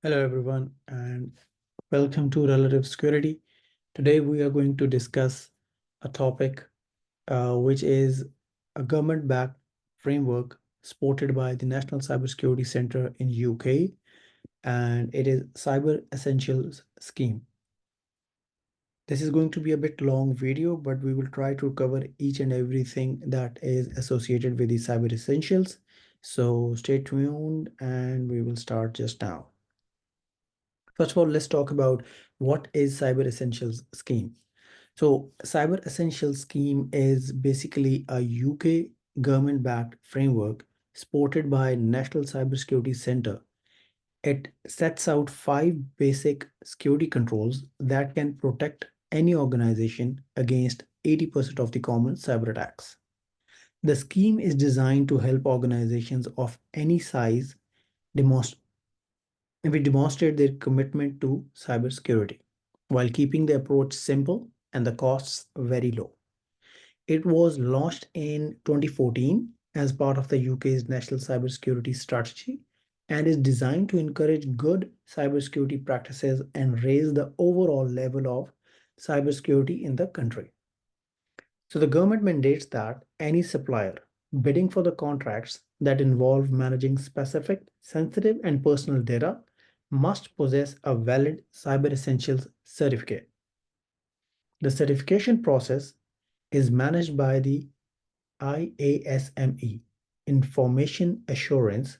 Hello, everyone, and welcome to Relative Security. Today, we are going to discuss a topic which is a government-backed framework supported by the National Cybersecurity Center in UK, and it is Cyber Essentials Scheme. This is going to be a bit long video, but we will try to cover each and everything that is associated with the Cyber Essentials. So stay tuned, and we will start just now. First of all, let's talk about what is Cyber Essentials Scheme. So Cyber Essentials Scheme is basically a UK government-backed framework supported by National Cybersecurity Center. It sets out 5 basic security controls that can protect any organization against 80% of the common cyber attacks. The scheme is designed to help organizations of any size demonstrate their commitment to cybersecurity while keeping the approach simple and the costs very low. It was launched in 2014 as part of the UK's National Cybersecurity Strategy and is designed to encourage good cybersecurity practices and raise the overall level of cybersecurity in the country. So the government mandates that any supplier bidding for the contracts that involve managing specific, sensitive, and personal data must possess a valid Cyber Essentials certificate. The certification process is managed by the IASME, Information Assurance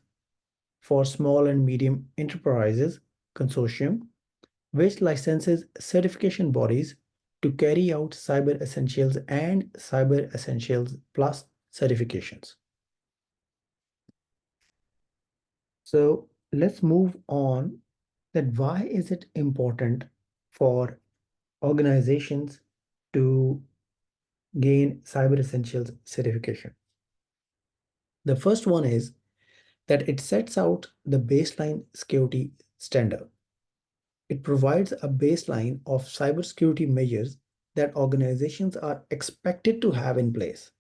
for Small and Medium Enterprises Consortium, which licenses certification bodies to carry out Cyber Essentials and Cyber Essentials Plus certifications. So let's move on that why is it important for organizations to gain Cyber Essentials certification? The first one is that it sets out the baseline security standard. It provides a baseline of cybersecurity measures that organizations are expected to have in place.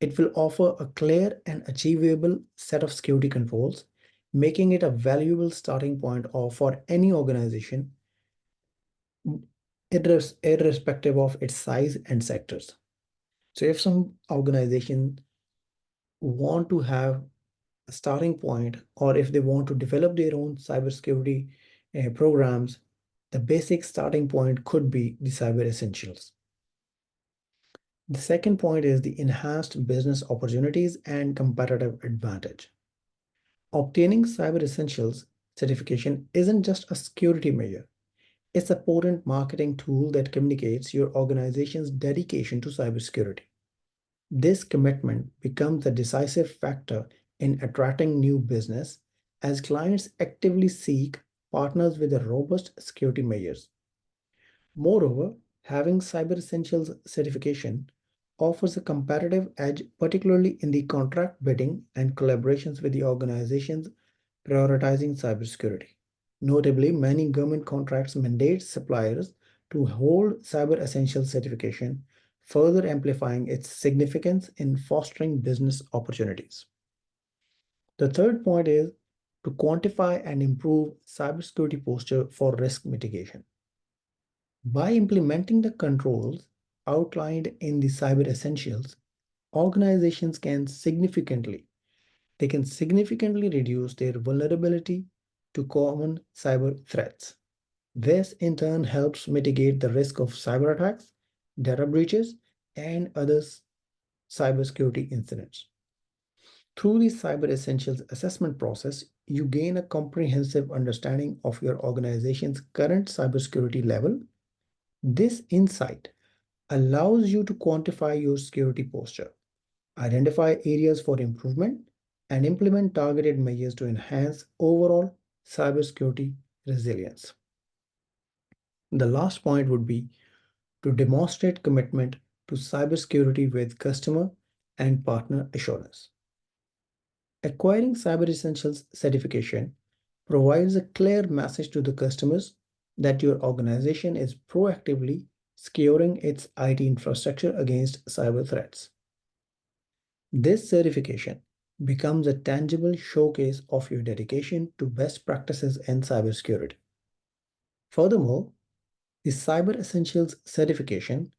It will offer a clear and achievable set of security controls, making it a valuable starting point for any organization, irrespective of its size and sectors. So if some organization want to have a starting point, or if they want to develop their own cybersecurity programs, the basic starting point could be the Cyber Essentials. The second point is the enhanced business opportunities and competitive advantage. Obtaining Cyber Essentials certification isn't just a security measure. It's a potent marketing tool that communicates your organization's dedication to cybersecurity. This commitment becomes a decisive factor in attracting new business as clients actively seek partners with robust security measures. Moreover, having Cyber Essentials certification offers a competitive edge, particularly in the contract bidding and collaborations with the organizations prioritizing cybersecurity. Notably, many government contracts mandate suppliers to hold Cyber Essentials certification, further amplifying its significance in fostering business opportunities. The third point is to quantify and improve cybersecurity posture for risk mitigation. By implementing the controls outlined in the Cyber Essentials, organizations can significantly reduce their vulnerability to common cyber threats. This in turn helps mitigate the risk of cyber attacks, data breaches, and other cybersecurity incidents. Through the Cyber Essentials assessment process, you gain a comprehensive understanding of your organization's current cybersecurity level. This insight allows you to quantify your security posture, identify areas for improvement, and implement targeted measures to enhance overall cybersecurity resilience. The last point would be to demonstrate commitment to cybersecurity with customer and partner assurance. Acquiring Cyber Essentials certification provides a clear message to the customers that your organization is proactively securing its IT infrastructure against cyber threats. This certification becomes a tangible showcase of your dedication to best practices in cybersecurity. Furthermore, the Cyber Essentials certification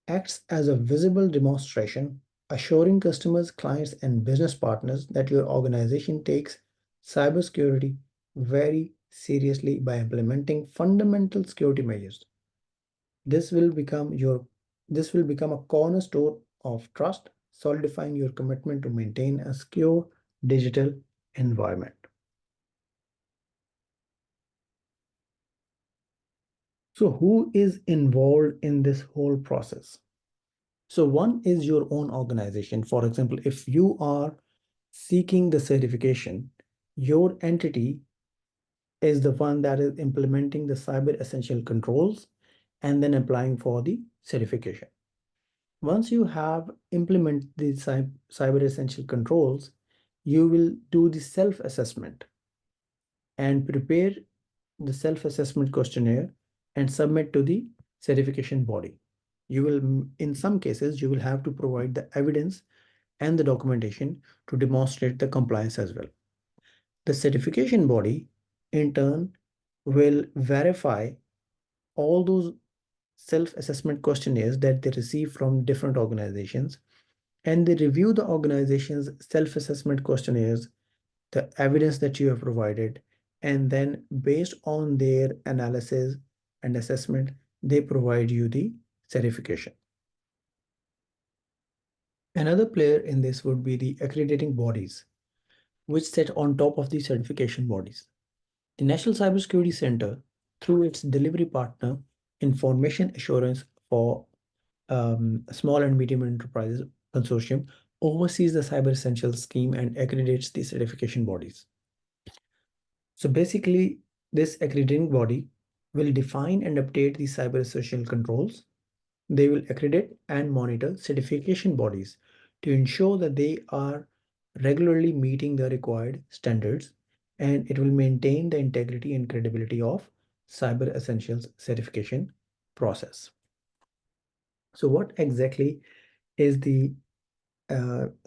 acts as a visible demonstration, assuring customers, clients, and business partners that your organization takes cybersecurity very seriously by implementing fundamental security measures. This will become your this will become a cornerstone of trust, solidifying your commitment to maintain a secure digital environment. So who is involved in this whole process? So one is your own organization. For example, if you are seeking the certification, your entity is the one that is implementing the cyber essential controls and then applying for the certification. Once you have implemented the cyber essential controls, you will do the self-assessment and prepare the self-assessment questionnaire and submit to the certification body. You will, in some cases, you will have to provide the evidence and the documentation to demonstrate the compliance as well. The certification body, in turn, will verify all those self-assessment questionnaires that they receive from different organizations, and they review the organization's self-assessment questionnaires, the evidence that you have provided, and then based on their analysis and assessment, they provide you the certification. Another player in this would be the accrediting bodies, which sit on top of the certification bodies. The National Cybersecurity Center, through its delivery partner, Information Assurance for Small and Medium Enterprises Consortium, oversees the Cyber Essentials scheme and accredits the certification bodies. So basically, this accrediting body will define and update the cyber essential controls. They will accredit and monitor certification bodies to ensure that they are regularly meeting the required standards, and it will maintain the integrity and credibility of Cyber Essentials certification process. So what exactly is the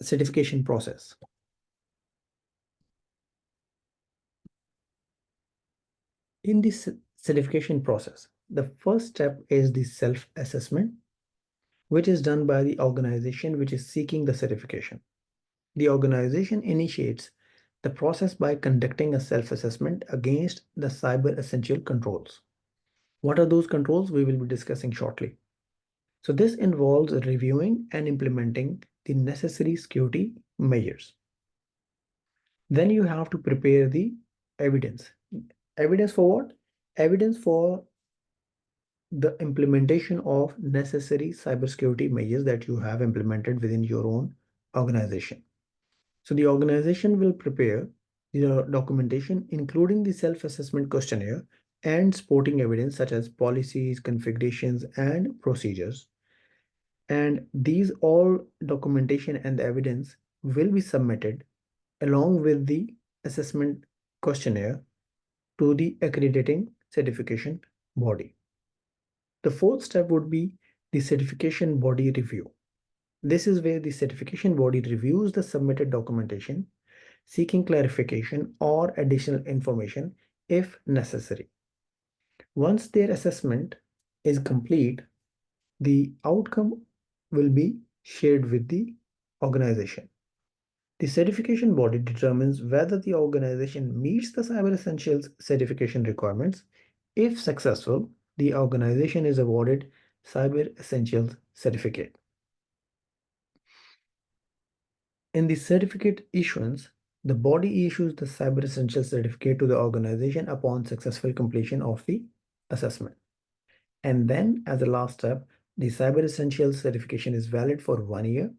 certification process? In this certification process, the first step is the self-assessment, which is done by the organization which is seeking the certification. The organization initiates the process by conducting a self-assessment against the cyber essential controls. What are those controls? We will be discussing shortly. So this involves reviewing and implementing the necessary security measures. Then you have to prepare the evidence. Evidence for what? Evidence for the implementation of necessary cybersecurity measures that you have implemented within your own organization. So the organization will prepare the documentation, including the self-assessment questionnaire and supporting evidence such as policies, configurations, and procedures. And these all documentation and the evidence will be submitted along with the assessment questionnaire to the accrediting certification body. The fourth step would be the certification body review. This is where the certification body reviews the submitted documentation, seeking clarification or additional information if necessary. Once their assessment is complete, the outcome will be shared with the organization. The certification body determines whether the organization meets the Cyber Essentials certification requirements. If successful, the organization is awarded Cyber Essentials certificate. In the certificate issuance, the body issues the Cyber Essentials certificate to the organization upon successful completion of the assessment. And then, as a last step, the Cyber Essentials certification is valid for 1 year,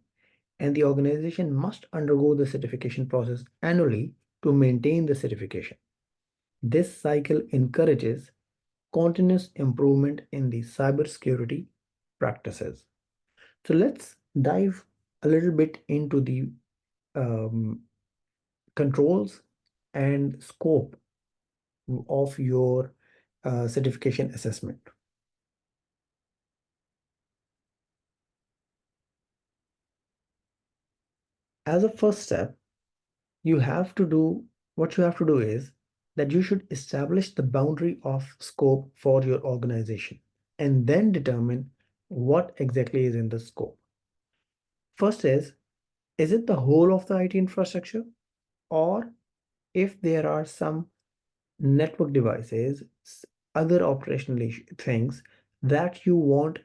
and the organization must undergo the certification process annually to maintain the certification. This cycle encourages continuous improvement in the cybersecurity practices. So let's dive a little bit into the um, controls and scope of your certification assessment. As a first step, what you have to do is that you should establish the boundary of scope for your organization and then determine what exactly is in the scope. First is it the whole of the IT infrastructure? Or if there are some network devices, other operational things that you want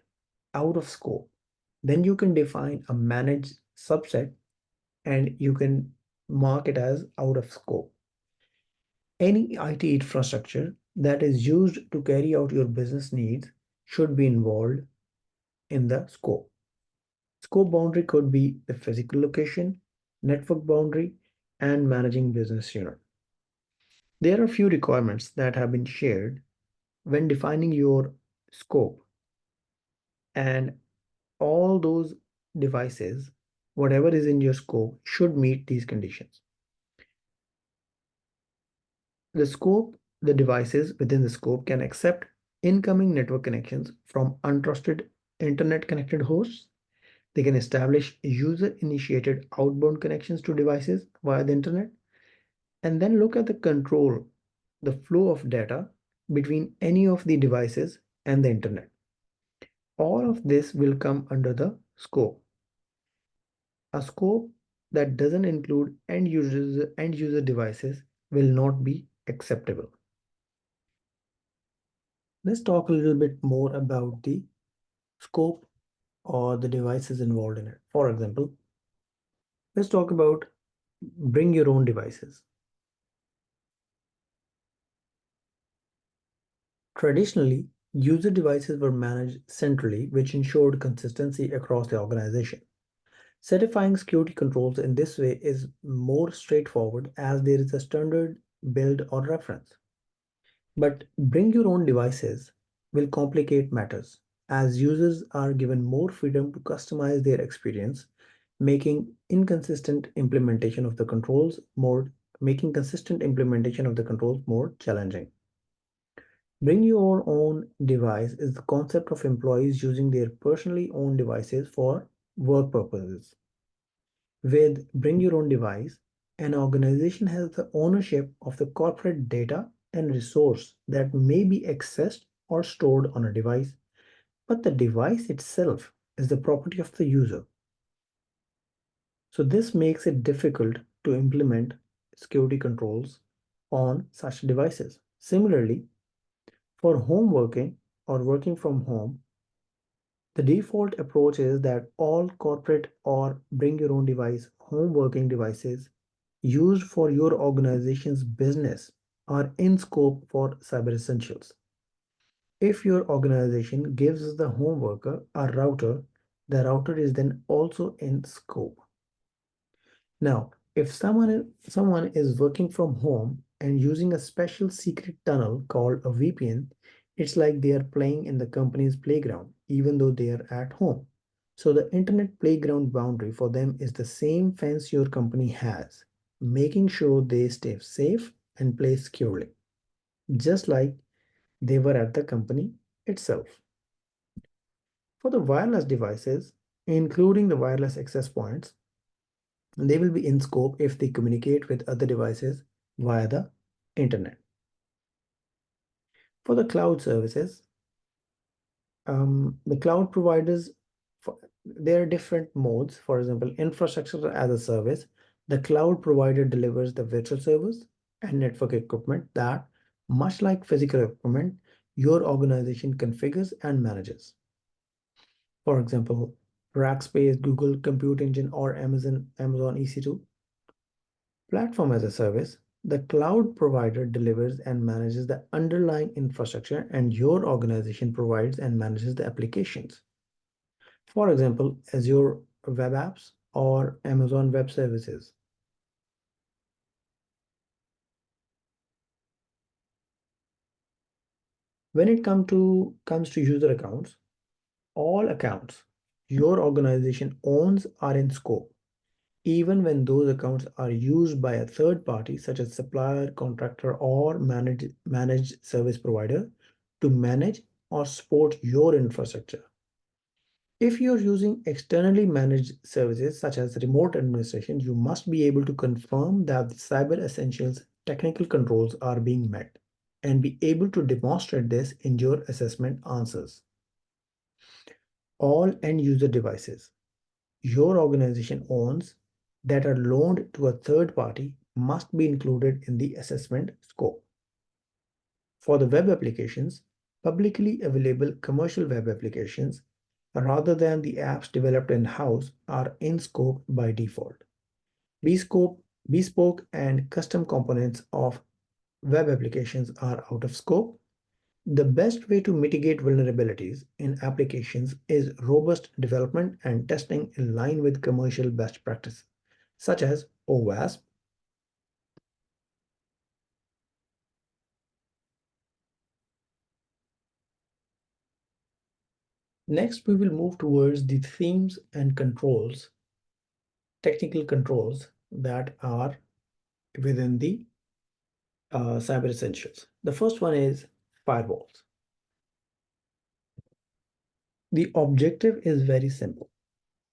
out of scope, then you can define a managed subset and you can mark it as out of scope. Any IT infrastructure that is used to carry out your business needs should be involved in the scope. Scope boundary could be the physical location, network boundary, and managing business unit. There are a few requirements that have been shared when defining your scope, and all those devices, whatever is in your scope, should meet these conditions. The scope, the devices within the scope can accept incoming network connections from untrusted internet connected hosts. They can establish user initiated outbound connections to devices via the internet, and then look at the control, the flow of data between any of the devices and the internet. All of this will come under the scope. A scope that doesn't include end user devices will not be acceptable. Let's talk a little bit more about the scope or the devices involved in it. For example, let's talk about bring your own devices. Traditionally, user devices were managed centrally, which ensured consistency across the organization. Certifying security controls in this way is more straightforward as there is a standard build or reference. But bring your own devices will complicate matters as users are given more freedom to customize their experience, making inconsistent implementation of the controls more making consistent implementation of the controls more challenging. Bring your own device is the concept of employees using their personally owned devices for work purposes. With Bring Your Own Device, an organization has the ownership of the corporate data and resource that may be accessed or stored on a device, but the device itself is the property of the user. So this makes it difficult to implement security controls on such devices. Similarly, for home working or working from home, the default approach is that all corporate or bring your own device home working devices used for your organization's business are in scope for cyber essentials. If your organization gives the home worker a router, the router is then also in scope. Now, if someone is working from home and using a special secret tunnel called a VPN, it's like they are playing in the company's playground, even though they are at home. So the internet playground boundary for them is the same fence your company has, making sure they stay safe and play securely, just like they were at the company itself. For the wireless devices, including the wireless access points, they will be in scope if they communicate with other devices via the internet. For the cloud services, the cloud providers, there are different modes. For example, infrastructure as a service, the cloud provider delivers the virtual servers and network equipment that, much like physical equipment, your organization configures and manages. For example, Rackspace, Google Compute Engine, or Amazon EC2. Platform as a service, the cloud provider delivers and manages the underlying infrastructure, and your organization provides and manages the applications. For example, Azure Web Apps or Amazon Web Services. When it comes to user accounts, all accounts your organization owns are in scope, even when those accounts are used by a third party such as supplier, contractor, or managed service provider to manage or support your infrastructure. If you're using externally managed services such as remote administration, you must be able to confirm that the Cyber Essentials technical controls are being met and be able to demonstrate this in your assessment answers. All end user devices your organization owns that are loaned to a third party must be included in the assessment scope. For the web applications, publicly available commercial web applications, rather than the apps developed in-house, are in scope by default. Bespoke and custom components of web applications are out of scope. The best way to mitigate vulnerabilities in applications is robust development and testing in line with commercial best practices, such as OWASP. Next, we will move towards the themes and controls, technical controls that are within the Cyber Essentials. The first one is firewalls. The objective is very simple.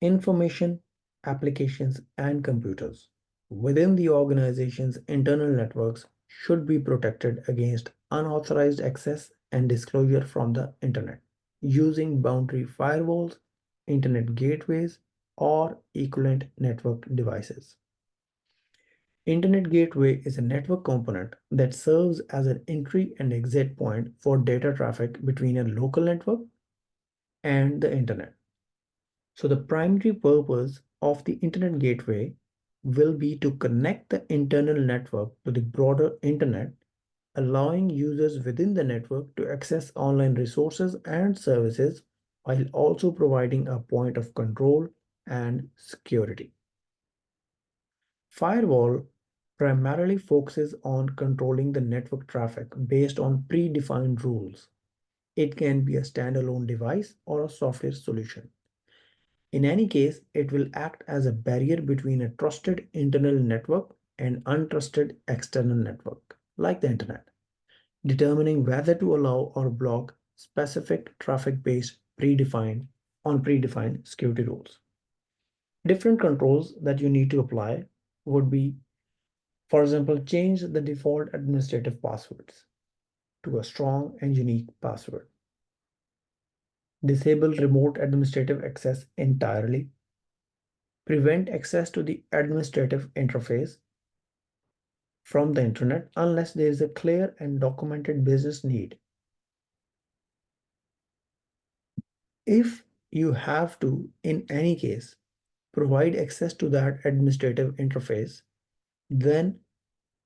Information, applications, and computers within the organization's internal networks should be protected against unauthorized access and disclosure from the internet using boundary firewalls, internet gateways, or equivalent network devices. Internet gateway is a network component that serves as an entry and exit point for data traffic between a local network and the internet. So the primary purpose of the internet gateway will be to connect the internal network to the broader internet, allowing users within the network to access online resources and services while also providing a point of control and security. Firewall primarily focuses on controlling the network traffic based on predefined rules. It can be a standalone device or a software solution. In any case, it will act as a barrier between a trusted internal network and untrusted external network, like the internet, determining whether to allow or block specific traffic based predefined security rules. Different controls that you need to apply would be, for example, change the default administrative passwords to a strong and unique password. Disable remote administrative access entirely. Prevent access to the administrative interface from the internet unless there is a clear and documented business need. If you have to, in any case, provide access to that administrative interface, then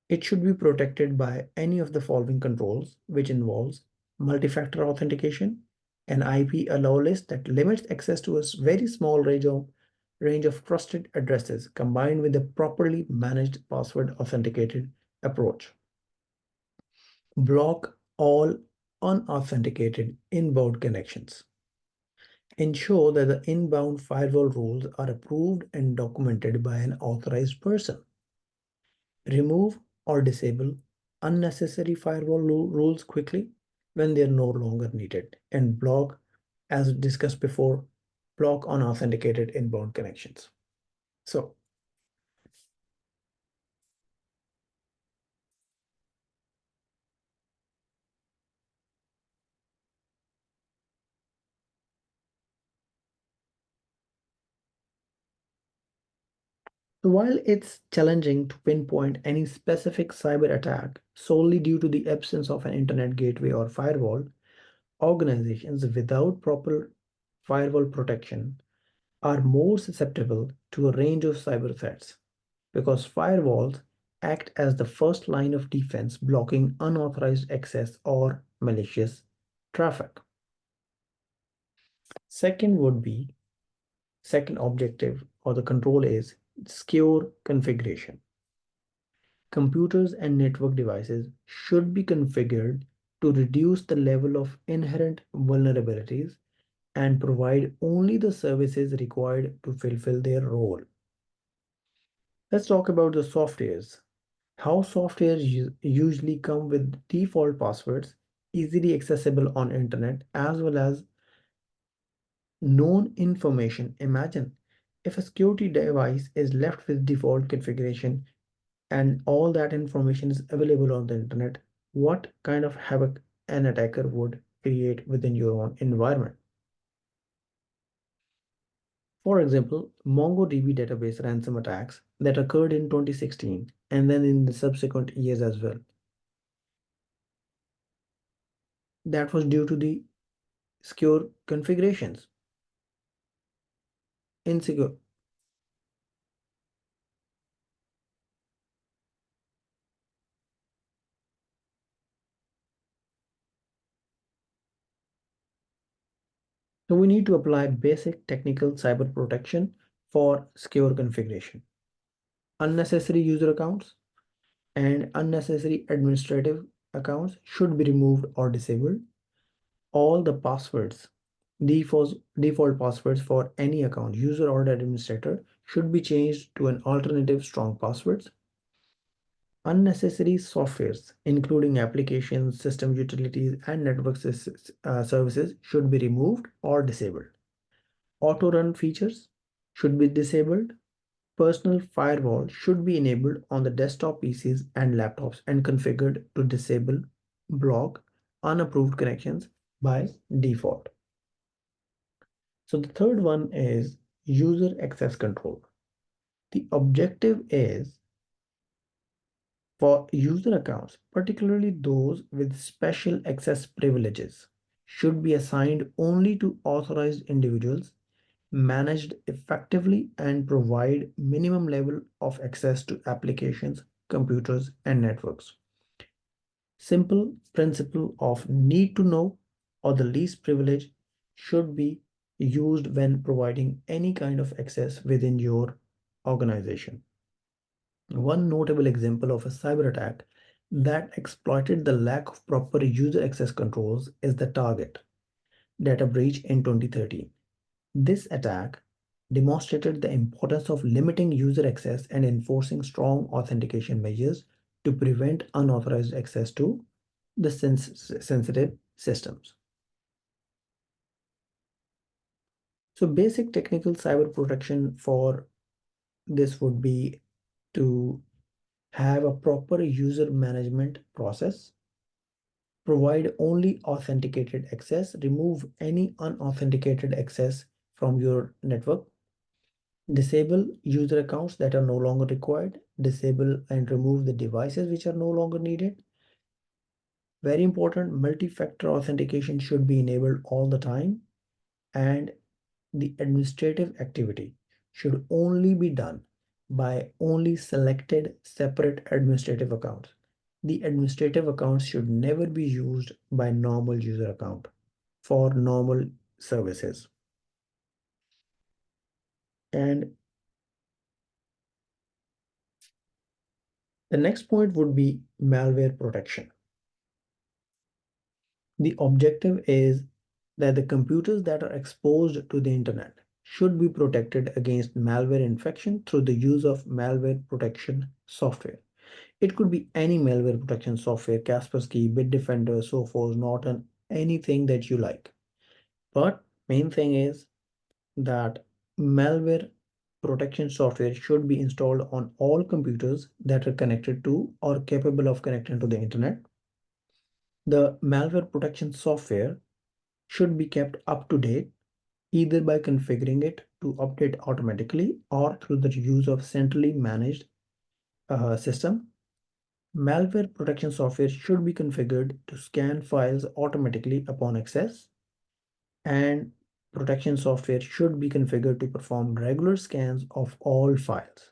it should be protected by any of the following controls, which involves multi-factor authentication, an IP allow list that limits access to a very small range of trusted addresses combined with a properly managed password authenticated approach. Block all unauthenticated inbound connections. Ensure that the inbound firewall rules are approved and documented by an authorized person. Remove or disable unnecessary firewall rules quickly when they are no longer needed. And block, as discussed before, block unauthenticated inbound connections. So while it's challenging to pinpoint any specific cyber attack solely due to the absence of an internet gateway or firewall, organizations without proper firewall protection are more susceptible to a range of cyber threats because firewalls act as the first line of defense, blocking unauthorized access or malicious traffic. Second would be second objective or the control is secure configuration. Computers and network devices should be configured to reduce the level of inherent vulnerabilities and provide only the services required to fulfill their role. Let's talk about the softwares. How softwares usually come with default passwords, easily accessible on internet, as well as Known information. Imagine if a security device is left with default configuration and all that information is available on the internet, what kind of havoc an attacker would create within your own environment. For example, MongoDB database ransom attacks that occurred in 2016 and then in the subsequent years as well. That was due to the secure configurations. Insecure. So we need to apply basic technical cyber protection for secure configuration. Unnecessary user accounts and unnecessary administrative accounts should be removed or disabled. All the passwords, default passwords for any account, user or administrator, should be changed to an alternative strong passwords. Unnecessary softwares, including applications, system utilities, and network services, should be removed or disabled. Auto run features should be disabled. Personal firewall should be enabled on the desktop PCs and laptops and configured to disable, block unapproved connections by default. So the third one is user access control. The objective is for user accounts, particularly those with special access privileges, should be assigned only to authorized individuals, managed effectively, and provide minimum level of access to applications, computers, and networks. Simple principle of need to know or the least privilege should be used when providing any kind of access within your organization. One notable example of a cyber attack that exploited the lack of proper user access controls is the Target data breach in 2013. This attack demonstrated the importance of limiting user access and enforcing strong authentication measures to prevent unauthorized access to the sensitive systems. So basic technical cyber protection for this would be to have a proper user management process, provide only authenticated access, remove any unauthenticated access from your network, disable user accounts that are no longer required, disable and remove the devices which are no longer needed. Very important, multi-factor authentication should be enabled all the time, and the administrative activity should only be done by only selected separate administrative accounts. The administrative accounts should never be used by normal user account for normal services. And the next point would be malware protection. The objective is that the computers that are exposed to the internet should be protected against malware infection through the use of malware protection software. It could be any malware protection software, Kaspersky, Bitdefender, Sophos, Norton, anything that you like. But main thing is that malware protection software should be installed on all computers that are connected to or capable of connecting to the internet. The malware protection software should be kept up to date either by configuring it to update automatically or through the use of centrally managed system. Malware protection software should be configured to scan files automatically upon access, and protection software should be configured to perform regular scans of all files.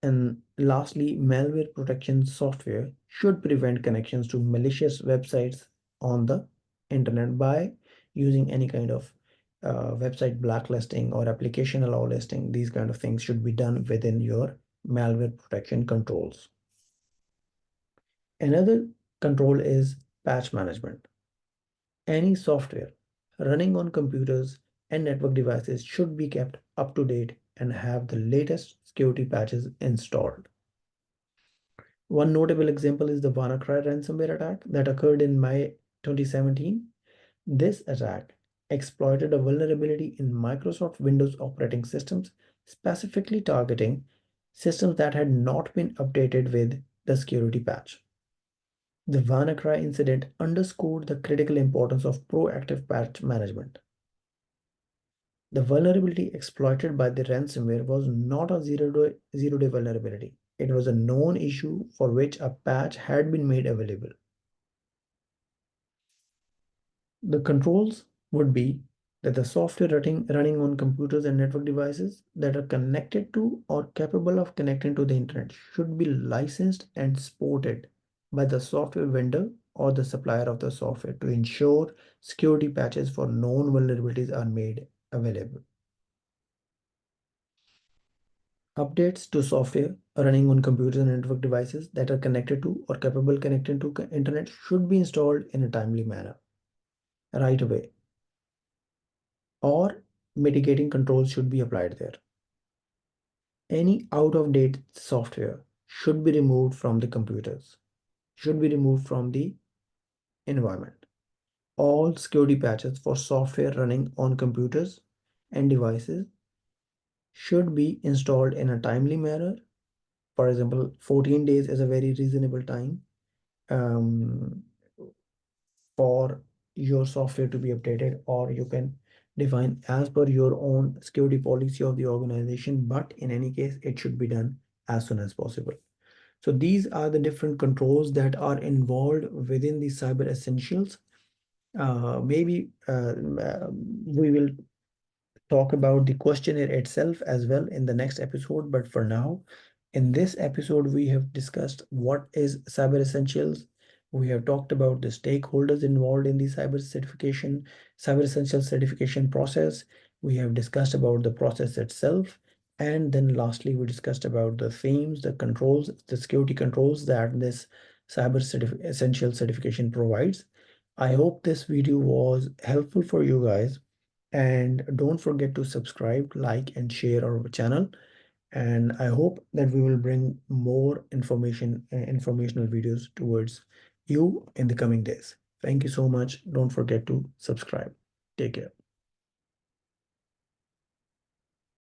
And lastly, malware protection software should prevent connections to malicious websites on the internet by using any kind of website blacklisting or application allow listing. These kind of things should be done within your malware protection controls. Another control is patch management. Any software running on computers and network devices should be kept up to date and have the latest security patches installed. One notable example is the WannaCry ransomware attack that occurred in May 2017. This attack exploited a vulnerability in Microsoft Windows operating systems, specifically targeting systems that had not been updated with the security patch. The WannaCry incident underscored the critical importance of proactive patch management. The vulnerability exploited by the ransomware was not a zero-day vulnerability. It was a known issue for which a patch had been made available. The controls would be that the software running on computers and network devices that are connected to or capable of connecting to the internet should be licensed and supported by the software vendor or the supplier of the software to ensure security patches for known vulnerabilities are made available. Updates to software running on computers and network devices that are connected to or capable connecting to internet should be installed in a timely manner, right away, or mitigating controls should be applied there. Any out-of-date software should be removed from the computers, should be removed from the environment. All security patches for software running on computers and devices should be installed in a timely manner. For example, 14 days is a very reasonable time um, for your software to be updated, or you can define as per your own security policy of the organization, but in any case it should be done as soon as possible. So these are the different controls that are involved within the cyber essentials. Maybe we will talk about the questionnaire itself as well in the next episode. But for now, in this episode, we have discussed what is Cyber Essentials. We have talked about the stakeholders involved in the Cyber Essentials certification process. We have discussed about the process itself. And then lastly, we discussed about the themes, the controls, the security controls that this Essential certification provides. I hope this video was helpful for you guys. And don't forget to subscribe, like, and share our channel. And I hope that we will bring more informational videos towards you in the coming days. Thank you so much. Don't forget to subscribe. Take care.